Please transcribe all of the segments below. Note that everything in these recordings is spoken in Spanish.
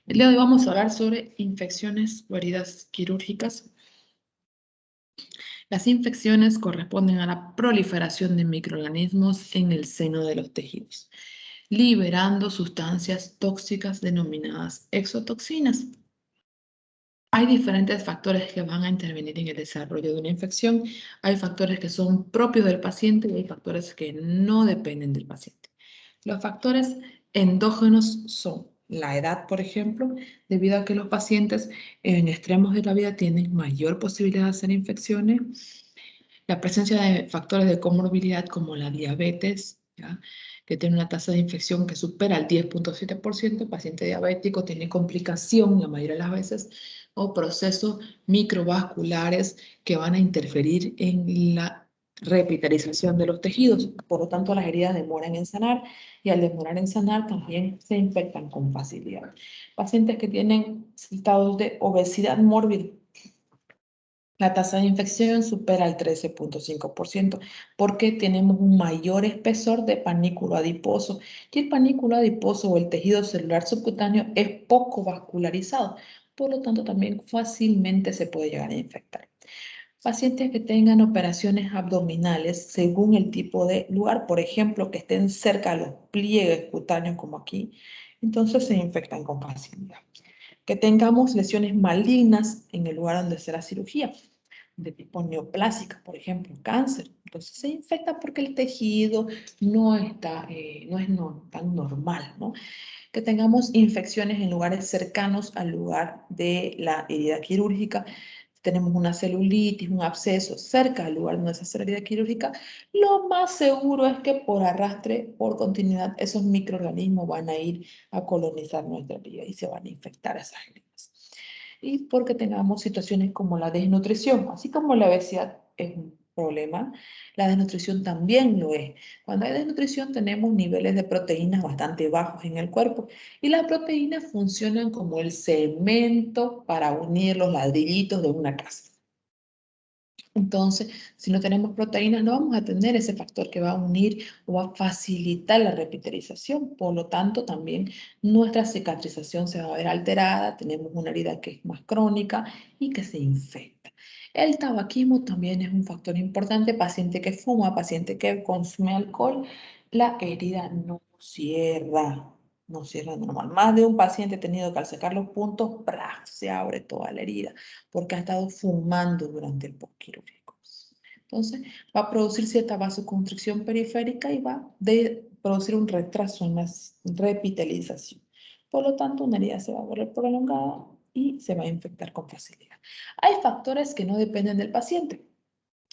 El día de hoy vamos a hablar sobre infecciones o heridas quirúrgicas. Las infecciones corresponden a la proliferación de microorganismos en el seno de los tejidos, liberando sustancias tóxicas denominadas exotoxinas. Hay diferentes factores que van a intervenir en el desarrollo de una infección. Hay factores que son propios del paciente y hay factores que no dependen del paciente. Los factores endógenos son la edad, por ejemplo, debido a que los pacientes en extremos de la vida tienen mayor posibilidad de hacer infecciones. La presencia de factores de comorbilidad como la diabetes, ¿ya?, que tiene una tasa de infección que supera el 10.7%, el paciente diabético tiene complicación la mayoría de las veces, o procesos microvasculares que van a interferir en la revitalización de los tejidos. Por lo tanto, las heridas demoran en sanar y al demorar en sanar también se infectan con facilidad. Pacientes que tienen estados de obesidad mórbida, la tasa de infección supera el 13.5% porque tenemos un mayor espesor de panículo adiposo y el panículo adiposo o el tejido celular subcutáneo es poco vascularizado, por lo tanto también fácilmente se puede llegar a infectar. Pacientes que tengan operaciones abdominales según el tipo de lugar, por ejemplo, que estén cerca de los pliegues cutáneos como aquí, entonces se infectan con facilidad. Que tengamos lesiones malignas en el lugar donde será cirugía, de tipo neoplásica, por ejemplo, cáncer. Entonces se infecta porque el tejido no está, tan normal, ¿no? Que tengamos infecciones en lugares cercanos al lugar de la herida quirúrgica. Tenemos una celulitis, un absceso cerca del lugar donde se hace la herida quirúrgica, lo más seguro es que por arrastre, por continuidad, esos microorganismos van a ir a colonizar nuestra herida y se van a infectar esas heridas. Y porque tengamos situaciones como la desnutrición, así como la obesidad es un problema, la desnutrición también lo es. Cuando hay desnutrición tenemos niveles de proteínas bastante bajos en el cuerpo y las proteínas funcionan como el cemento para unir los ladrillitos de una casa. Entonces, si no tenemos proteínas, no vamos a tener ese factor que va a unir o va a facilitar la repitalización. Por lo tanto, también nuestra cicatrización se va a ver alterada, tenemos una herida que es más crónica y que se infecta. El tabaquismo también es un factor importante. Paciente que fuma, paciente que consume alcohol, la herida no cierra. No cierra normal. Más de un paciente ha tenido que al sacar los puntos, ¡praf!, se abre toda la herida porque ha estado fumando durante el postquirúrgico. Entonces, va a producir cierta vasoconstricción periférica y va a producir un retraso en la repitalización. Por lo tanto, una herida se va a volver prolongada y se va a infectar con facilidad. Hay factores que no dependen del paciente,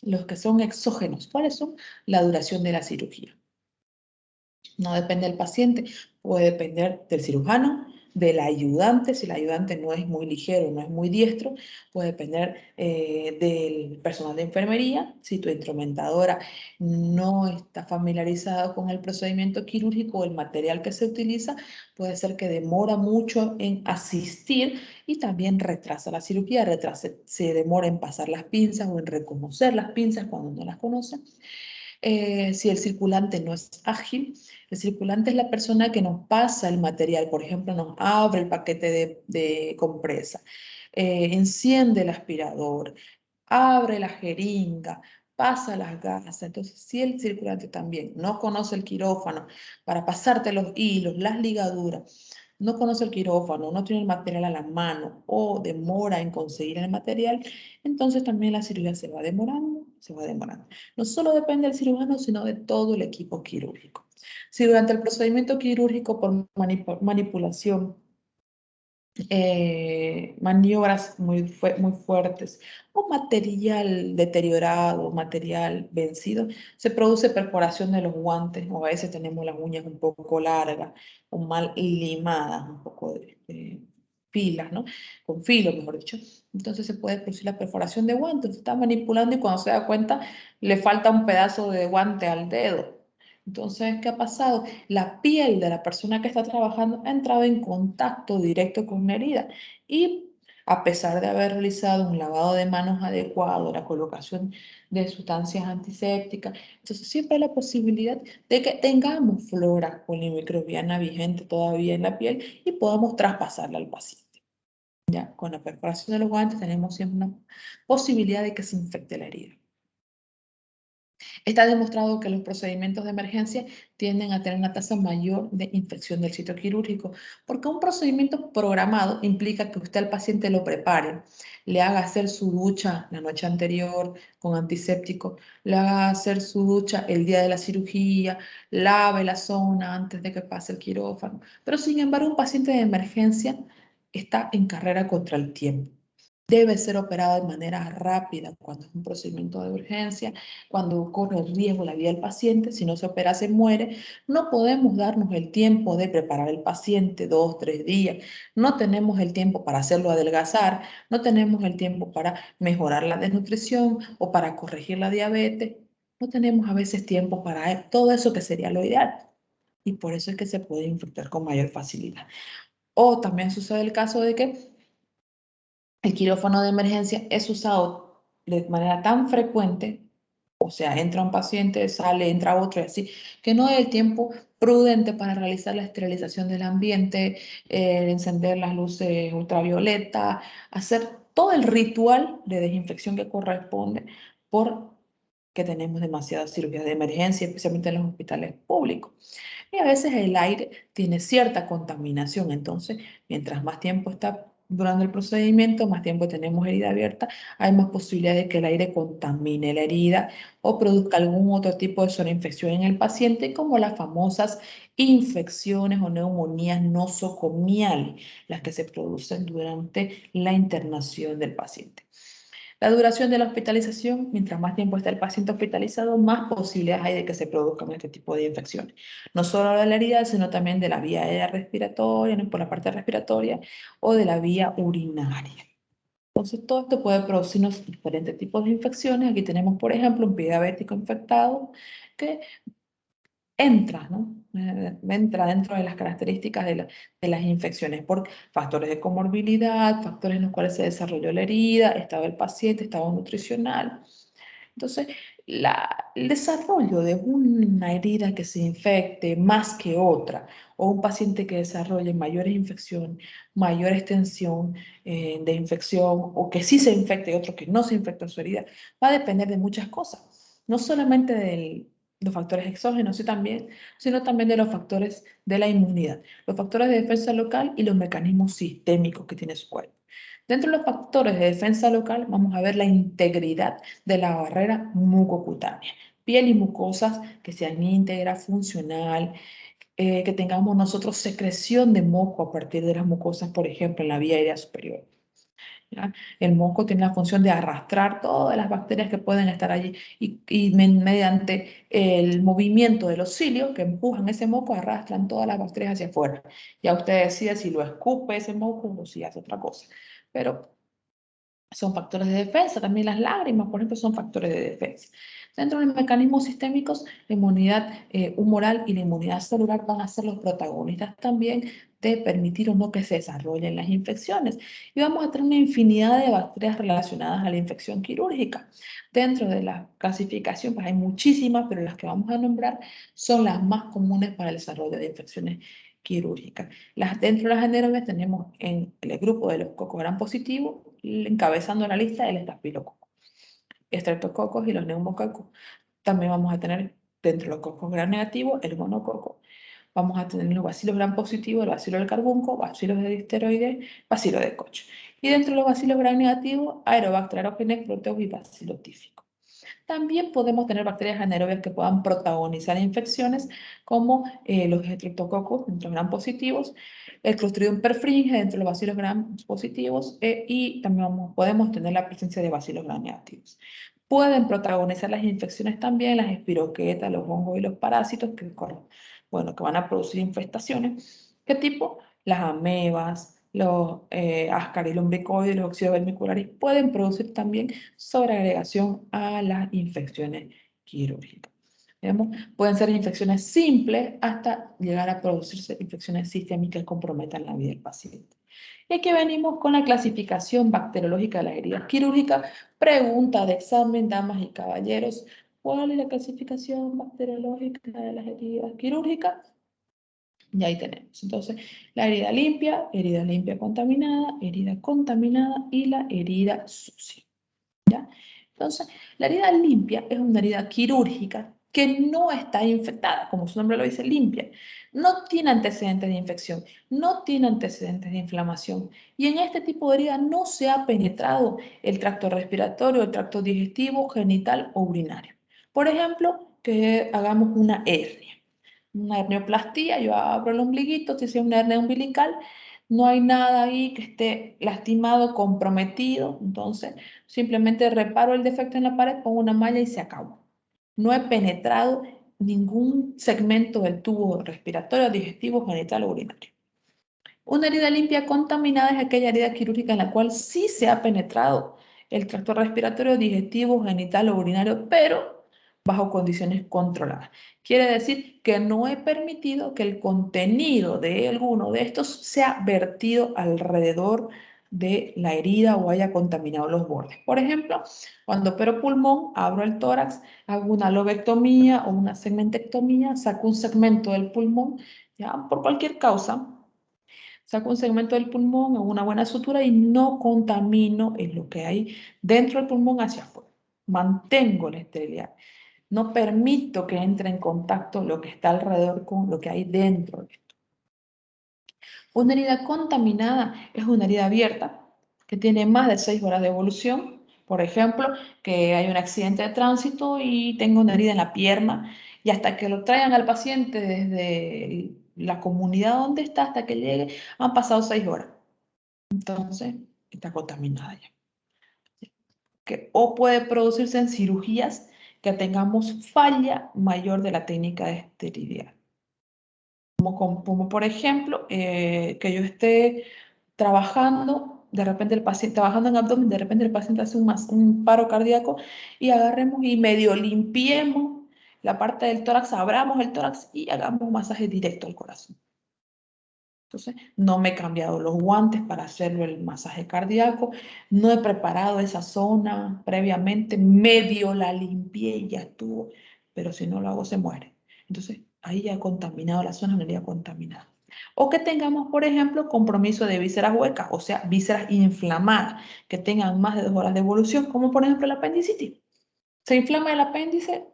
los que son exógenos. ¿Cuáles son? La duración de la cirugía. No depende del paciente, puede depender del cirujano, del ayudante, si el ayudante no es muy ligero, no es muy diestro, puede depender del personal de enfermería, si tu instrumentadora no está familiarizada con el procedimiento quirúrgico o el material que se utiliza, puede ser que demora mucho en asistir y también retrasa la cirugía, se demora en pasar las pinzas o en reconocer las pinzas cuando no las conocen. Si el circulante no es ágil, el circulante es la persona que nos pasa el material, por ejemplo, nos abre el paquete de compresa, enciende el aspirador, abre la jeringa, pasa las gasas. Entonces, si el circulante también no conoce el quirófano para pasarte los hilos, las ligaduras, no conoce el quirófano, no tiene el material a la mano o demora en conseguir el material, entonces también la cirugía se va demorando, se va demorando. No solo depende del cirujano, sino de todo el equipo quirúrgico. Si durante el procedimiento quirúrgico por manipulación, maniobras muy fuertes o material deteriorado, material vencido, se produce perforación de los guantes o a veces tenemos las uñas un poco largas o mal limadas, un poco de filas, ¿no? Con filo, mejor dicho. Entonces se puede producir la perforación de guantes. Se está manipulando y cuando se da cuenta le falta un pedazo de guante al dedo. Entonces, ¿qué ha pasado? La piel de la persona que está trabajando ha entrado en contacto directo con una herida y a pesar de haber realizado un lavado de manos adecuado, la colocación de sustancias antisépticas. Entonces siempre hay la posibilidad de que tengamos flora polimicrobiana vigente todavía en la piel y podamos traspasarla al paciente. Ya, con la perforación de los guantes tenemos siempre una posibilidad de que se infecte la herida. Está demostrado que los procedimientos de emergencia tienden a tener una tasa mayor de infección del sitio quirúrgico, porque un procedimiento programado implica que usted al paciente lo prepare, le haga hacer su ducha la noche anterior con antiséptico, le haga hacer su ducha el día de la cirugía, lave la zona antes de que pase el quirófano. Pero sin embargo, un paciente de emergencia está en carrera contra el tiempo. Debe ser operado de manera rápida cuando es un procedimiento de urgencia, cuando corre el riesgo la vida del paciente. Si no se opera, se muere. No podemos darnos el tiempo de preparar al paciente 2, 3 días. No tenemos el tiempo para hacerlo adelgazar. No tenemos el tiempo para mejorar la desnutrición o para corregir la diabetes. No tenemos a veces tiempo para todo eso que sería lo ideal. Y por eso es que se puede infectar con mayor facilidad. O también sucede el caso de que el quirófano de emergencia es usado de manera tan frecuente, o sea, entra un paciente, sale, entra otro y así, que no hay el tiempo prudente para realizar la esterilización del ambiente, encender las luces ultravioleta, hacer todo el ritual de desinfección que corresponde porque tenemos demasiadas cirugías de emergencia, especialmente en los hospitales públicos. Y a veces el aire tiene cierta contaminación, entonces mientras más tiempo está durando el procedimiento, más tiempo tenemos herida abierta, hay más posibilidad de que el aire contamine la herida o produzca algún otro tipo de sobreinfección en el paciente, como las famosas infecciones o neumonías nosocomiales, las que se producen durante la internación del paciente. La duración de la hospitalización, mientras más tiempo está el paciente hospitalizado, más posibilidades hay de que se produzcan este tipo de infecciones. No solo de la herida, sino también de la vía aérea respiratoria, por la parte respiratoria, o de la vía urinaria. Entonces, todo esto puede producirnos diferentes tipos de infecciones. Aquí tenemos, por ejemplo, un pie diabético infectado que entra, ¿no? Entra dentro de las características de las infecciones por factores de comorbilidad, factores en los cuales se desarrolló la herida, estado del paciente, estado nutricional. Entonces, el desarrollo de una herida que se infecte más que otra, o un paciente que desarrolle mayores infecciones, mayor extensión de infección, o que sí se infecte y otro que no se infecte en su herida, va a depender de muchas cosas. No solamente de los factores exógenos, sino también de los factores de la inmunidad, los factores de defensa local y los mecanismos sistémicos que tiene su cuerpo. Dentro de los factores de defensa local, vamos a ver la integridad de la barrera mucocutánea, piel y mucosas que sean íntegra, funcional, que tengamos nosotros secreción de moco a partir de las mucosas, por ejemplo, en la vía aérea superior. ¿Ya? El moco tiene la función de arrastrar todas las bacterias que pueden estar allí y mediante el movimiento de los cilios que empujan ese moco, arrastran todas las bacterias hacia afuera. Ya usted decide si lo escupe ese moco o si hace otra cosa. Pero son factores de defensa. También las lágrimas, por ejemplo, son factores de defensa. Dentro de los mecanismos sistémicos, la inmunidad humoral y la inmunidad celular van a ser los protagonistas también de permitir o no que se desarrollen las infecciones. Y vamos a tener una infinidad de bacterias relacionadas a la infección quirúrgica. Dentro de la clasificación, pues hay muchísimas, pero las que vamos a nombrar son las más comunes para el desarrollo de infecciones quirúrgicas. Dentro de las anaerobias tenemos en el grupo de los cocos gram positivos, encabezando la lista el estafilococo, estreptococos y los neumococos. También vamos a tener dentro de los cocos gram negativos el gonococo. Vamos a tener los bacilos gram positivos, el bacilo del carbunco, bacilos de disteroides, bacilo de Koch. Y dentro de los bacilos gram negativos, Aerobacter aerogenes, proteus y bacilo tífico. También podemos tener bacterias anaerobias que puedan protagonizar infecciones como los estreptococos dentro de gram positivos, el Clostridium perfringens dentro de los bacilos gram positivos y también podemos tener la presencia de bacilos gram negativos. Pueden protagonizar las infecciones también las espiroquetas, los hongos y los parásitos que van a producir infestaciones. ¿Qué tipo? Las amebas, los ascaris lumbricoides, los óxidos vermiculares pueden producir también sobreagregación a las infecciones quirúrgicas. ¿Vemos? Pueden ser infecciones simples hasta llegar a producirse infecciones sistémicas que comprometan la vida del paciente. Y aquí venimos con la clasificación bacteriológica de las heridas quirúrgicas. Pregunta de examen, damas y caballeros. ¿Cuál es la clasificación bacteriológica de las heridas quirúrgicas? Y ahí tenemos. Entonces, la herida limpia contaminada y la herida sucia. ¿Ya? Entonces, la herida limpia es una herida quirúrgica que no está infectada, como su nombre lo dice, limpia. No tiene antecedentes de infección, no tiene antecedentes de inflamación. Y en este tipo de herida no se ha penetrado el tracto respiratorio, el tracto digestivo, genital o urinario. Por ejemplo, que hagamos una hernioplastia, yo abro el ombliguito, si es una hernia umbilical, no hay nada ahí que esté lastimado, comprometido, entonces simplemente reparo el defecto en la pared, pongo una malla y se acabó. No he penetrado ningún segmento del tubo respiratorio, digestivo, genital o urinario. Una herida limpia contaminada es aquella herida quirúrgica en la cual sí se ha penetrado el tracto respiratorio, digestivo, genital o urinario, pero bajo condiciones controladas. Quiere decir que no he permitido que el contenido de alguno de estos sea vertido alrededor de la herida o haya contaminado los bordes. Por ejemplo, cuando opero pulmón, abro el tórax, hago una lobectomía o una segmentectomía, saco un segmento del pulmón, ya, por cualquier causa, saco un segmento del pulmón, hago una buena sutura y no contamino en lo que hay dentro del pulmón hacia afuera. Mantengo la esterilidad. No permito que entre en contacto lo que está alrededor con lo que hay dentro. Una herida contaminada es una herida abierta que tiene más de 6 horas de evolución. Por ejemplo, que hay un accidente de tránsito y tengo una herida en la pierna y hasta que lo traigan al paciente desde la comunidad donde está hasta que llegue han pasado 6 horas. Entonces, está contaminada ya. O puede producirse en cirugías que tengamos falla mayor de la técnica de esterilidad. Como por ejemplo, que yo esté trabajando, de repente el paciente, trabajando en abdomen, de repente el paciente hace un paro cardíaco y agarremos y medio limpiemos la parte del tórax, abramos el tórax y hagamos un masaje directo al corazón. Entonces, no me he cambiado los guantes para hacerlo el masaje cardíaco, no he preparado esa zona previamente, medio la limpié y ya estuvo, pero si no lo hago se muere. Entonces, ahí ya he contaminado la zona, no había contaminada. O que tengamos, por ejemplo, compromiso de vísceras huecas, o sea, vísceras inflamadas, que tengan más de 2 horas de evolución, como por ejemplo el apendicitis. Se inflama el apéndice.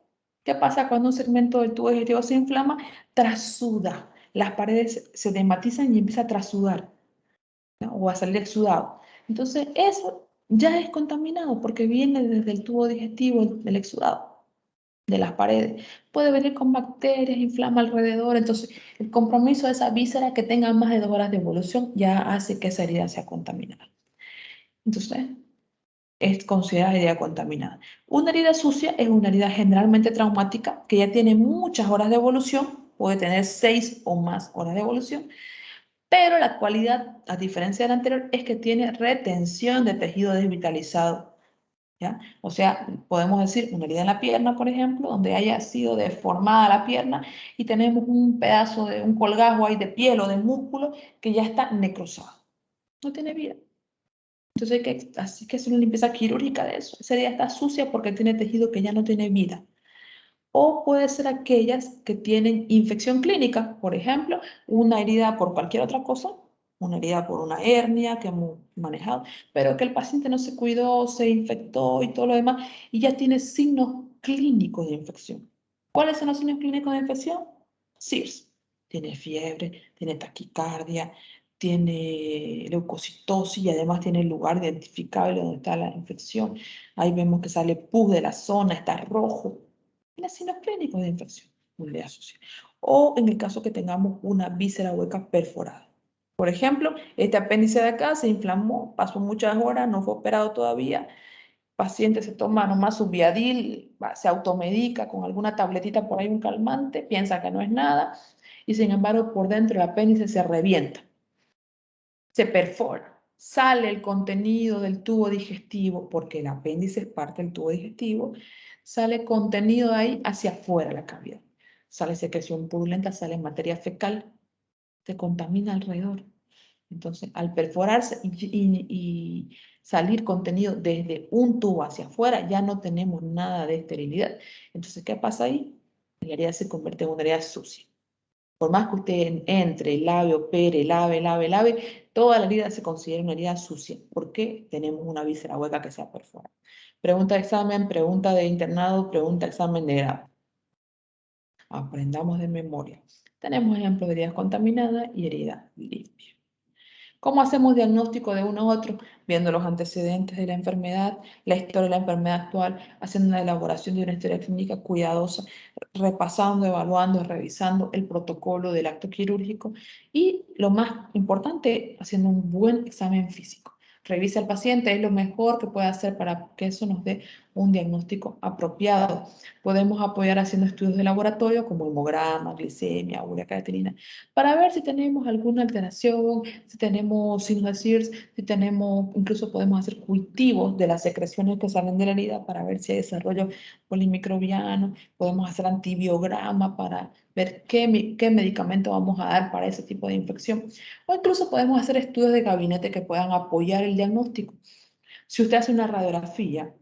¿Qué pasa cuando un segmento del tubo digestivo se inflama? Trasuda. Las paredes se dematizan y empieza a trasudar, ¿no? O a salir exudado. Entonces, eso ya es contaminado porque viene desde el tubo digestivo, del exudado, de las paredes. Puede venir con bacterias, inflama alrededor. Entonces, el compromiso de esa víscera que tenga más de 2 horas de evolución ya hace que esa herida sea contaminada. Entonces, es considerada herida contaminada. Una herida sucia es una herida generalmente traumática que ya tiene muchas horas de evolución, puede tener 6 o más horas de evolución, pero la cualidad, a diferencia de la anterior, es que tiene retención de tejido desvitalizado. ¿Ya? O sea, podemos decir una herida en la pierna, por ejemplo, donde haya sido deformada la pierna y tenemos un pedazo de un colgajo ahí de piel o de músculo que ya está necrosado. No tiene vida. Entonces hay que hacer una limpieza quirúrgica de eso. Esa herida está sucia porque tiene tejido que ya no tiene vida. O puede ser aquellas que tienen infección clínica, por ejemplo, una herida por cualquier otra cosa, una herida por una hernia que hemos manejado, pero que el paciente no se cuidó, se infectó y todo lo demás, y ya tiene signos clínicos de infección. ¿Cuáles son los signos clínicos de infección? SIRS. Tiene fiebre, tiene taquicardia, tiene leucocitosis y además tiene el lugar identificable donde está la infección. Ahí vemos que sale pus de la zona, está rojo. Tiene signos clínicos de infección, un lea social. O en el caso que tengamos una víscera hueca perforada. Por ejemplo, este apéndice de acá se inflamó, pasó muchas horas, no fue operado todavía. El paciente se toma nomás su Viadil, se automedica con alguna tabletita por ahí, un calmante, piensa que no es nada, y sin embargo por dentro el apéndice se revienta, se perfora, sale el contenido del tubo digestivo, porque el apéndice es parte del tubo digestivo, sale contenido de ahí hacia afuera de la cavidad. Sale secreción purulenta, sale materia fecal, se contamina alrededor. Entonces, al perforarse y salir contenido desde un tubo hacia afuera, ya no tenemos nada de esterilidad. Entonces, ¿qué pasa ahí? La herida se convierte en una herida sucia. Por más que usted entre, lave, opere, lave, toda la herida se considera una herida sucia. ¿Por qué? Tenemos una víscera hueca que se ha perforado. Pregunta de examen, pregunta de internado, pregunta de examen de grado. Aprendamos de memoria. Tenemos ejemplos de heridas contaminadas y heridas limpias. ¿Cómo hacemos diagnóstico de uno u otro? Viendo los antecedentes de la enfermedad, la historia de la enfermedad actual, haciendo una elaboración de una historia clínica cuidadosa, repasando, evaluando, revisando el protocolo del acto quirúrgico y, lo más importante, haciendo un buen examen físico. Revisa al paciente, es lo mejor que puede hacer para que eso nos dé un diagnóstico apropiado. Podemos apoyar haciendo estudios de laboratorio como hemograma, glicemia, urea creatinina, para ver si tenemos alguna alteración, si tenemos signos de SIRS, si tenemos, incluso podemos hacer cultivos de las secreciones que salen de la herida para ver si hay desarrollo polimicrobiano, podemos hacer antibiograma para ver qué medicamento vamos a dar para ese tipo de infección, o incluso podemos hacer estudios de gabinete que puedan apoyar el diagnóstico. Si usted hace una radiografía,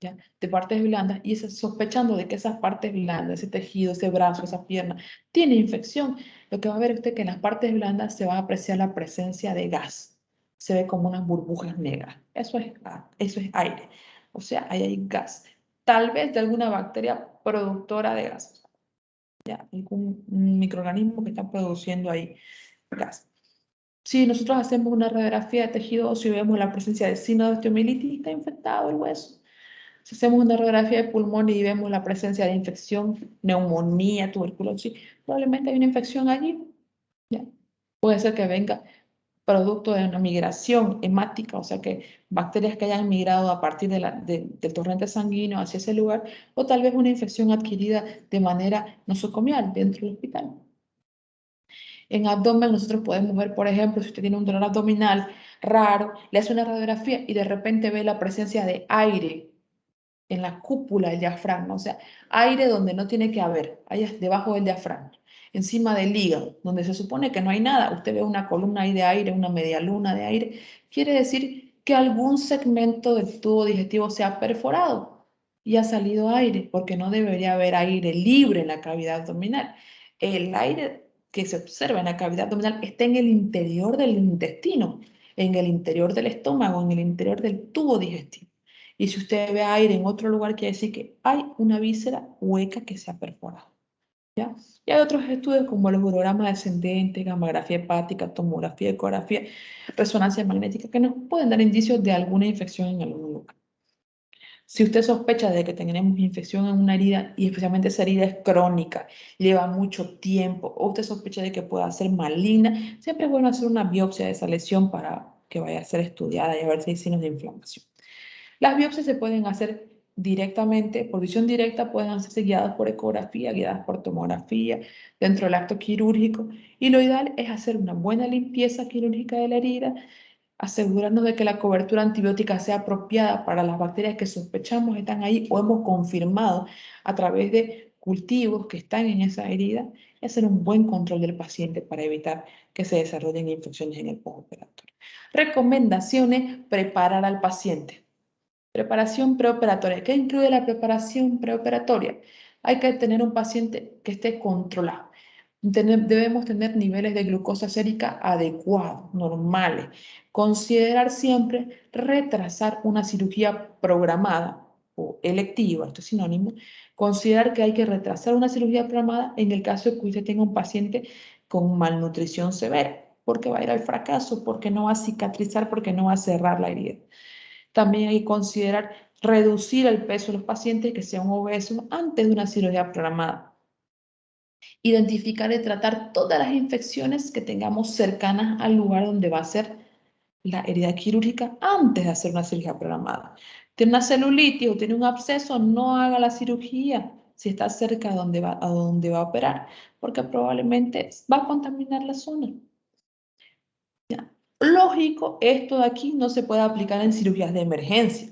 ¿ya?, de partes blandas y está sospechando de que esas partes blandas, ese tejido, ese brazo, esa pierna, tiene infección, lo que va a ver usted que en las partes blandas se va a apreciar la presencia de gas. Se ve como unas burbujas negras. Eso es aire. O sea, ahí hay gas. Tal vez de alguna bacteria productora de gas. ¿Ya? Algún microorganismo que está produciendo ahí gas. Si nosotros hacemos una radiografía de tejido óseo y vemos la presencia de signos de osteomielitis, está infectado el hueso. Si hacemos una radiografía de pulmón y vemos la presencia de infección, neumonía, tuberculosis, probablemente hay una infección allí. ¿Ya? Puede ser que venga producto de una migración hemática, o sea que bacterias que hayan migrado a partir del torrente sanguíneo hacia ese lugar, o tal vez una infección adquirida de manera nosocomial dentro del hospital. En abdomen nosotros podemos ver, por ejemplo, si usted tiene un dolor abdominal raro, le hace una radiografía y de repente ve la presencia de aire en la cúpula del diafragma, o sea, aire donde no tiene que haber, ahí es debajo del diafragma, encima del hígado, donde se supone que no hay nada, usted ve una columna ahí de aire, una media luna de aire, quiere decir que algún segmento del tubo digestivo se ha perforado y ha salido aire, porque no debería haber aire libre en la cavidad abdominal. El aire que se observa en la cavidad abdominal está en el interior del intestino, en el interior del estómago, en el interior del tubo digestivo. Y si usted ve aire en otro lugar, quiere decir que hay una víscera hueca que se ha perforado. ¿Ya? Y hay otros estudios como los urogramas descendentes, gamografía hepática, tomografía, ecografía, resonancia magnética, que nos pueden dar indicios de alguna infección en algún lugar. Si usted sospecha de que tenemos infección en una herida, y especialmente esa herida es crónica, lleva mucho tiempo, o usted sospecha de que pueda ser maligna, siempre es bueno hacer una biopsia de esa lesión para que vaya a ser estudiada y a ver si hay signos de inflamación. Las biopsias se pueden hacer directamente, por visión directa, pueden hacerse guiadas por ecografía, guiadas por tomografía, dentro del acto quirúrgico, y lo ideal es hacer una buena limpieza quirúrgica de la herida, asegurarnos de que la cobertura antibiótica sea apropiada para las bacterias que sospechamos están ahí o hemos confirmado a través de cultivos que están en esa herida, y hacer un buen control del paciente para evitar que se desarrollen infecciones en el postoperatorio. Recomendaciones: preparar al paciente. Preparación preoperatoria. ¿Qué incluye la preparación preoperatoria? Hay que tener un paciente que esté controlado. Debemos tener niveles de glucosa sérica adecuados, normales. Considerar siempre retrasar una cirugía programada o electiva, esto es sinónimo. Considerar que hay que retrasar una cirugía programada en el caso de que usted tenga un paciente con malnutrición severa, porque va a ir al fracaso, porque no va a cicatrizar, porque no va a cerrar la herida. También hay que considerar reducir el peso de los pacientes que sean obesos antes de una cirugía programada. Identificar y tratar todas las infecciones que tengamos cercanas al lugar donde va a ser la herida quirúrgica antes de hacer una cirugía programada. Tiene una celulitis o tiene un absceso, no haga la cirugía si está cerca de donde a donde va a operar, porque probablemente va a contaminar la zona. ¿Ya? Lógico, esto de aquí no se puede aplicar en cirugías de emergencia.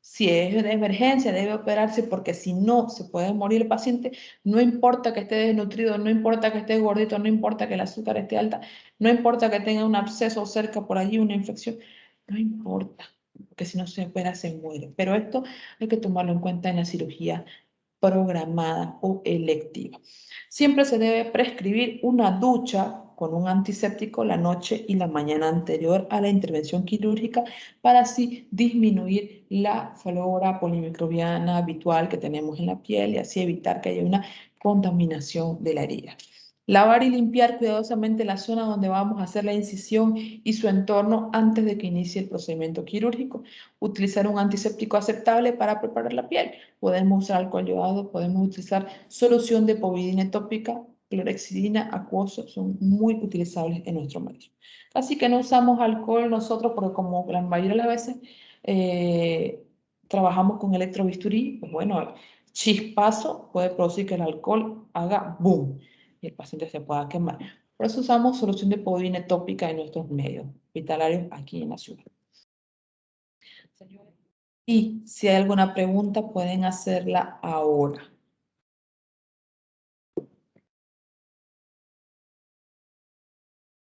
Si es de emergencia, debe operarse porque si no, se puede morir el paciente. No importa que esté desnutrido, no importa que esté gordito, no importa que el azúcar esté alta, no importa que tenga un absceso cerca por allí, una infección, no importa, porque si no se opera, se muere. Pero esto hay que tomarlo en cuenta en la cirugía programada o electiva. Siempre se debe prescribir una ducha con un antiséptico la noche y la mañana anterior a la intervención quirúrgica para así disminuir la flora polimicrobiana habitual que tenemos en la piel y así evitar que haya una contaminación de la herida. Lavar y limpiar cuidadosamente la zona donde vamos a hacer la incisión y su entorno antes de que inicie el procedimiento quirúrgico. Utilizar un antiséptico aceptable para preparar la piel. Podemos usar alcohol yodado, podemos utilizar solución de povidina tópica, clorexidina, acuoso, son muy utilizables en nuestro medio. Así que no usamos alcohol nosotros porque como la mayoría de las veces trabajamos con electrobisturí, pues bueno, chispazo puede producir que el alcohol haga boom y el paciente se pueda quemar. Por eso usamos solución de povidina tópica en nuestros medios hospitalarios aquí en la ciudad. Y si hay alguna pregunta, pueden hacerla ahora.